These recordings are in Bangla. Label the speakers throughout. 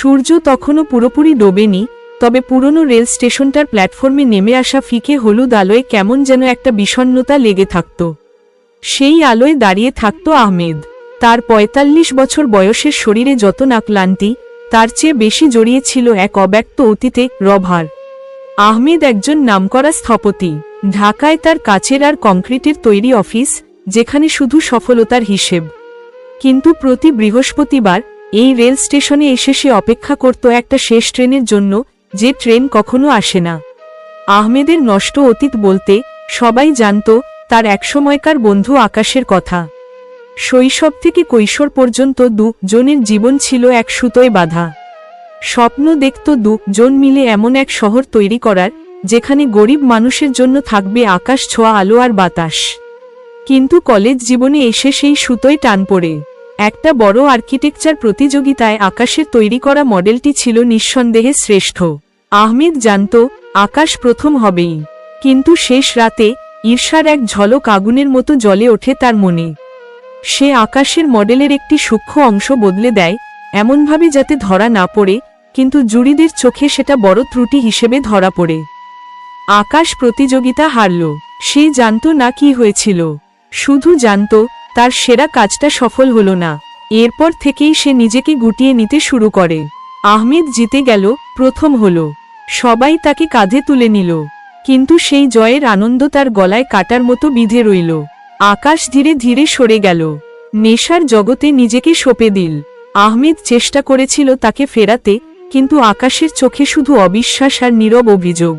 Speaker 1: সূর্য তখনও পুরোপুরি ডোবেনি, তবে পুরনো রেল স্টেশনটার প্ল্যাটফর্মে নেমে আসা ফিকে হলুদ আলোয় কেমন যেন একটা বিষণ্ণতা লেগে থাকত। সেই আলোয় দাঁড়িয়ে থাকত আহমেদ। তার ৪৫ বছর বয়সের শরীরে যত না ক্লান্তি, তার চেয়ে বেশি জড়িয়ে ছিল এক অব্যক্ত অতীতে, রভার। আহমেদ একজন নামকরা স্থপতি। ঢাকায় তার কাচের আর কংক্রিটের তৈরি অফিস, যেখানে শুধু সফলতার হিসেব। কিন্তু প্রতি বৃহস্পতিবার এই রেল স্টেশনে এসে সে অপেক্ষা করত একটা শেষ ট্রেনের জন্য, যে ট্রেন কখনো আসে না। আহমেদের নষ্ট অতীত বলতে সবাই জানত তার একসময়কার বন্ধু আকাশের কথা। শৈশব থেকে কৈশোর পর্যন্ত দুজনের জীবন ছিল এক সুতোয় বাঁধা। স্বপ্ন দেখত দুজন মিলে এমন এক শহর তৈরি করার, যেখানে গরিব মানুষের জন্য থাকবে আকাশ ছোঁয়া আলো আর বাতাস। কিন্তু কলেজ জীবনে এসে সেই সুতোয় টান পড়ে। একটা বড় আর্কিটেকচার প্রতিযোগিতায় আকাশের তৈরি করা মডেলটি ছিল নিঃসন্দেহে শ্রেষ্ঠ। আহমেদ জানত আকাশ প্রথম হবেই। কিন্তু শেষ রাতে ঈর্ষার এক ঝলক আগুনের মতো জ্বলে ওঠে তার মনে। সে আকাশের মডেলের একটি সূক্ষ্ম অংশ বদলে দেয়, এমনভাবে যাতে ধরা না পড়ে, কিন্তু জুরিদের চোখে সেটা বড় ত্রুটি হিসেবে ধরা পড়ে। আকাশ প্রতিযোগিতা হারল। সে জানত না কি হয়েছিল, শুধু জানত তার সেরা কাজটা সফল হলো না। এরপর থেকেই সে নিজেকে গুটিয়ে নিতে শুরু করে। আহমেদ জিতে গেল, প্রথম হলো, সবাই তাকে কাঁধে তুলে নিল। কিন্তু সেই জয়ের আনন্দ তার গলায় কাটার মতো বিঁধে রইল। আকাশ ধীরে ধীরে সরে গেল, নেশার জগতে নিজেকে সঁপে দিল। আহমেদ চেষ্টা করেছিল তাকে ফেরাতে, কিন্তু আকাশের চোখে শুধু অবিশ্বাস আর নীরব অভিযোগ।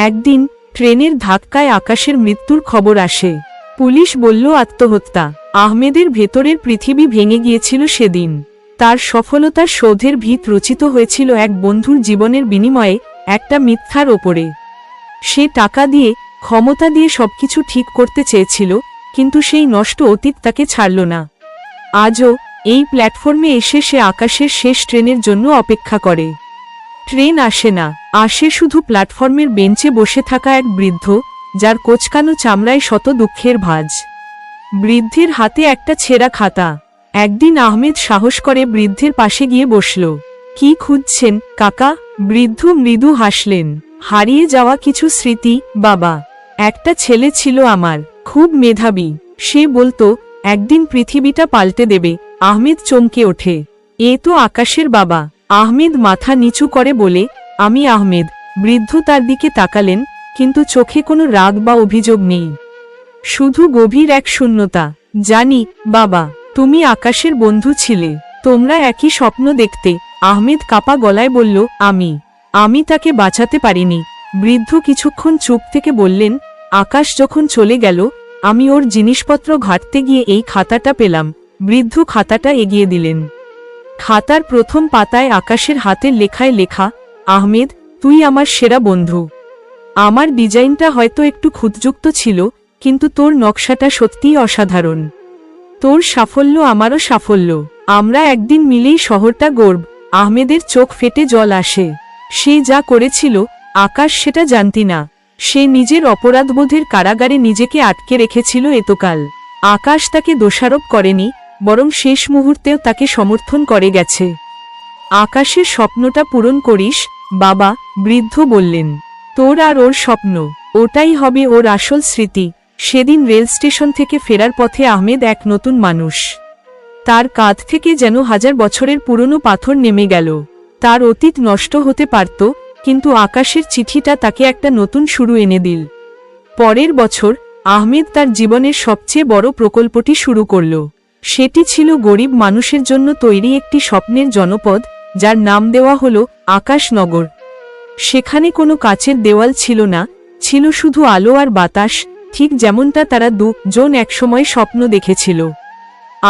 Speaker 1: একদিন ট্রেনের ধাক্কায় আকাশের মৃত্যুর খবর আসে। পুলিশ বলল আত্মহত্যা। আহমেদের ভেতরের পৃথিবী ভেঙে গিয়েছিল সেদিন। তার সফলতার শোধের ভিত রচিত হয়েছিল এক বন্ধুর জীবনের বিনিময়ে, একটা মিথ্যার ওপরে। সে টাকা দিয়ে, ক্ষমতা দিয়ে সবকিছু ঠিক করতে চেয়েছিল, কিন্তু সেই নষ্ট অতীত তাকে ছাড়ল না। আজও এই প্ল্যাটফর্মে এসে সে আকাশের শেষ ট্রেনের জন্য অপেক্ষা করে। ট্রেন আসে না, আসে শুধু প্ল্যাটফর্মের বেঞ্চে বসে থাকা এক বৃদ্ধ, যার কোঁচকানো চামড়ায় শত দুঃখের ভাঁজ। বৃদ্ধের হাতে একটা ছেঁড়া খাতা। একদিন আহমেদ সাহস করে বৃদ্ধের পাশে গিয়ে বসল। কি খুঁজছেন কাকা? বৃদ্ধ মৃদু হাসলেন। হারিয়ে যাওয়া কিছু স্মৃতি বাবা। একটা ছেলে ছিল আমার, খুব মেধাবী। সে বলতো একদিন পৃথিবীটা পাল্টে দেবে। আহমেদ চমকে ওঠে। এ তো আকাশের বাবা। আহমেদ মাথা নিচু করে বলে, আমি আহমেদ। বৃদ্ধ তার দিকে তাকালেন, কিন্তু চোখে কোনো রাগ বা অভিযোগ নেই, শুধু গভীর এক শূন্যতা। জানি বাবা, তুমি আকাশের বন্ধু ছিলে, তোমরা একই স্বপ্ন দেখতে। আহমেদ কাপা গলায় বলল, আমি তাকে বাঁচাতে পারিনি। বৃদ্ধ কিছুক্ষণ চুপ থেকে বললেন, আকাশ যখন চলে গেল, আমি ওর জিনিসপত্র ঘাঁটতে গিয়ে এই খাতাটা পেলাম। বৃদ্ধ খাতাটা এগিয়ে দিলেন। খাতার প্রথম পাতায় আকাশের হাতের লেখায় লেখা, আহমেদ, তুই আমার সেরা বন্ধু। আমার ডিজাইনটা হয়তো একটু খুঁতযুক্ত ছিল, কিন্তু তোর নকশাটা সত্যিই অসাধারণ। তোর সাফল্য আমারও সাফল্য। আমরা একদিন মিলেই শহরটা গর্ব। আহমেদের চোখ ফেটে জল আসে। সে যা করেছিল আকাশ সেটা জানতি না। সে নিজের অপরাধবোধের কারাগারে নিজেকে আটকে রেখেছিল এতকাল। আকাশ তাকে দোষারোপ করেনি, বরং শেষ মুহূর্তেও তাকে সমর্থন করে গেছে। আকাশের স্বপ্নটা পূরণ করিস বাবা, বৃদ্ধ বললেন। তোর আর ওর স্বপ্ন, ওটাই হবে ওর আসল স্মৃতি। সেদিন রেল স্টেশন থেকে ফেরার পথে আহমেদ এক নতুন মানুষ। তার কাঁধ থেকে যেন 1000 বছরের পুরনো পাথর নেমে গেল। তার অতীত নষ্ট হতে পারত, কিন্তু আকাশের চিঠিটা তাকে একটা নতুন শুরু এনে দিল। পরের বছর আহমেদ তার জীবনের সবচেয়ে বড় প্রকল্পটি শুরু করল। সেটি ছিল গরিব মানুষের জন্য তৈরি একটি স্বপ্নের জনপদ, যার নাম দেওয়া হলো আকাশনগর। সেখানে কোনো কাচের দেওয়াল ছিল না, ছিল শুধু আলো আর বাতাস, ঠিক যেমনটা তারা দুজন একসময় স্বপ্ন দেখেছিল।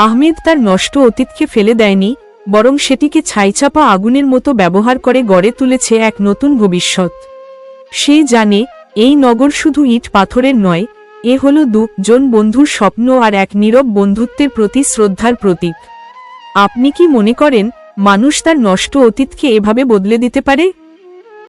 Speaker 1: আহমেদ তার নষ্ট অতীতকে ফেলে দেয়নি, বরং সেটিকে ছাইচাপা আগুনের মতো ব্যবহার করে গড়ে তুলেছে এক নতুন ভবিষ্যৎ। সে জানে এই নগর শুধু ইট পাথরের নয়, এ হলো দুজন বন্ধুর স্বপ্ন আর এক নীরব বন্ধুত্বের প্রতি শ্রদ্ধার প্রতীক। আপনি কি মনে করেন মানুষ তার নষ্ট অতীতকে এভাবে বদলে দিতে পারে?